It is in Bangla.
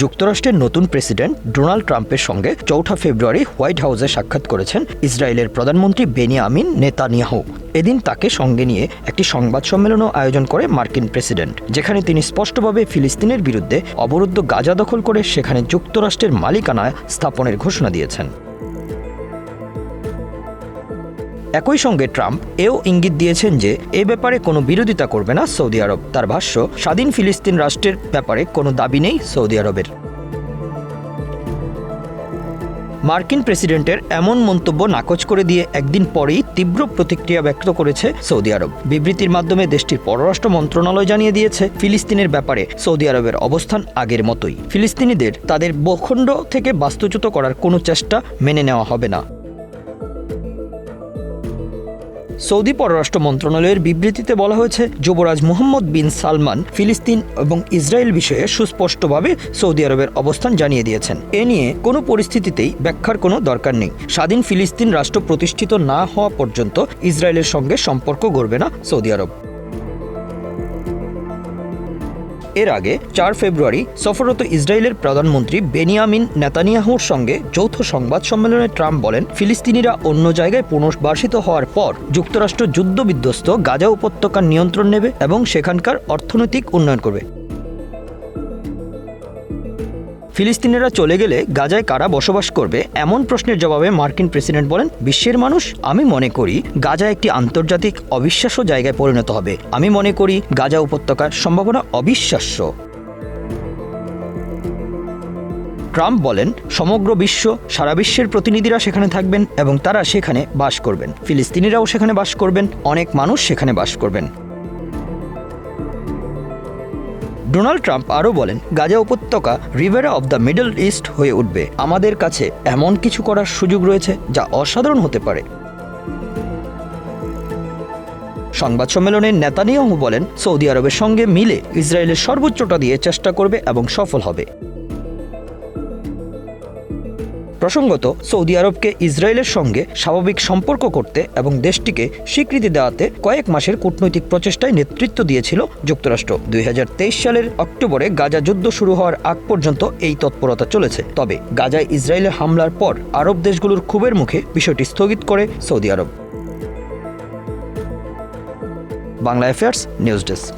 যুক্তরাষ্ট্রের নতুন প্রেসিডেন্ট ডোনাল্ড ট্রাম্পের সঙ্গে ৪ ফেব্রুয়ারি হোয়াইট হাউসে সাক্ষাৎ করেছেন ইসরায়েলের প্রধানমন্ত্রী বেনিয়ামিন নেতানিয়াহু। এদিন তাকে সঙ্গে নিয়ে একটি সংবাদ সম্মেলনও আয়োজন করে মার্কিন প্রেসিডেন্ট, যেখানে তিনি স্পষ্টভাবে ফিলিস্তিনের বিরুদ্ধে অবরুদ্ধ গাজা দখল করে সেখানে যুক্তরাষ্ট্রের মালিকানায় স্থাপনের ঘোষণা দিয়েছেন। একই সঙ্গে ট্রাম্প এও ইঙ্গিত দিয়েছেন যে এ ব্যাপারে কোনো বিরোধিতা করবে না সৌদি আরব। তার ভাষ্য, স্বাধীন ফিলিস্তিন রাষ্ট্রের ব্যাপারে কোনো দাবি নেই সৌদি আরবের। মার্কিন প্রেসিডেন্টের এমন মন্তব্য নাকচ করে দিয়ে একদিন পরেই তীব্র প্রতিক্রিয়া ব্যক্ত করেছে সৌদি আরব। বিবৃতির মাধ্যমে দেশটির পররাষ্ট্র মন্ত্রণালয় জানিয়ে দিয়েছে, ফিলিস্তিনের ব্যাপারে সৌদি আরবের অবস্থান আগের মতোই। ফিলিস্তিনিদের তাদের ভূখণ্ড থেকে বাস্তুচ্যুত করার কোনো চেষ্টা মেনে নেওয়া হবে না। সৌদি পররাষ্ট্র মন্ত্রণালয়ের বিবৃতিতে বলা হয়েছে, যুবরাজ মুহাম্মদ বিন সালমান ফিলিস্তিন এবং ইসরায়েল বিষয়ে সুস্পষ্টভাবে সৌদি আরবের অবস্থান জানিয়ে দিয়েছেন। এ নিয়ে কোনো পরিস্থিতিতেই ব্যাখ্যার কোনো দরকার নেই। স্বাধীন ফিলিস্তিন রাষ্ট্র প্রতিষ্ঠিত না হওয়া পর্যন্ত ইসরায়েলের সঙ্গে সম্পর্ক গড়বে না সৌদি আরব। এর আগে ৪ ফেব্রুয়ারি সফররত ইসরায়েলের প্রধানমন্ত্রী বেনিয়ামিন নেতানিয়াহুর সঙ্গে যৌথ সংবাদ সম্মেলনে ট্রাম্প বলেন, ফিলিস্তিনিরা অন্য জায়গায় পুনর্বাসিত হওয়ার পর যুক্তরাষ্ট্র যুদ্ধবিধ্বস্ত গাজা উপত্যকার নিয়ন্ত্রণ নেবে এবং সেখানকার অর্থনৈতিক উন্নয়ন করবে। ফিলিস্তিনিরা চলে গেলে গাজায় কারা বসবাস করবে এমন প্রশ্নের জবাবে মার্কিন প্রেসিডেন্ট বলেন, বিশ্বের মানুষ, আমি মনে করি গাজা একটি আন্তর্জাতিক অবিশ্বাস্য জায়গায় পরিণত হবে। আমি মনে করি গাজা উপত্যকার সম্ভাবনা অবিশ্বাস্য। ট্রাম্প বলেন, সমগ্র বিশ্ব, সারা বিশ্বের প্রতিনিধিরা সেখানে থাকবেন এবং তারা সেখানে বাস করবেন। ফিলিস্তিনিরাও সেখানে বাস করবেন, অনেক মানুষ সেখানে বাস করবেন। ডোনাল্ড ট্রাম্প আরও বলেন, গাজা উপত্যকা river of the middle east হয়ে উঠবে। আমাদের কাছে এমন কিছু করার সুযোগ রয়েছে যা অসাধারণ হতে পারে। সংবাদ সম্মেলনে নেতানিয়াহু বলেন, সৌদি আরবের সঙ্গে মিলে ইসরায়েলের সর্বোচ্চটা দিয়ে চেষ্টা করবে এবং সফল হবে। প্রসঙ্গত, সৌদি আরবকে ইসরায়েলের সঙ্গে স্বাভাবিক সম্পর্ক করতে এবং দেশটিকে স্বীকৃতি দেওয়াতে কয়েক মাসের কূটনৈতিক প্রচেষ্টায় নেতৃত্ব দিয়েছিল যুক্তরাষ্ট্র। ২০২৩ সালের অক্টোবরে গাজা যুদ্ধ শুরু হওয়ার আগ পর্যন্ত এই তৎপরতা চলেছে। তবে গাজায় ইসরায়েলের হামলার পর আরব দেশগুলোর ক্ষোভের মুখে বিষয়টি স্থগিত করে সৌদি আরব। Bangla affairs news desk.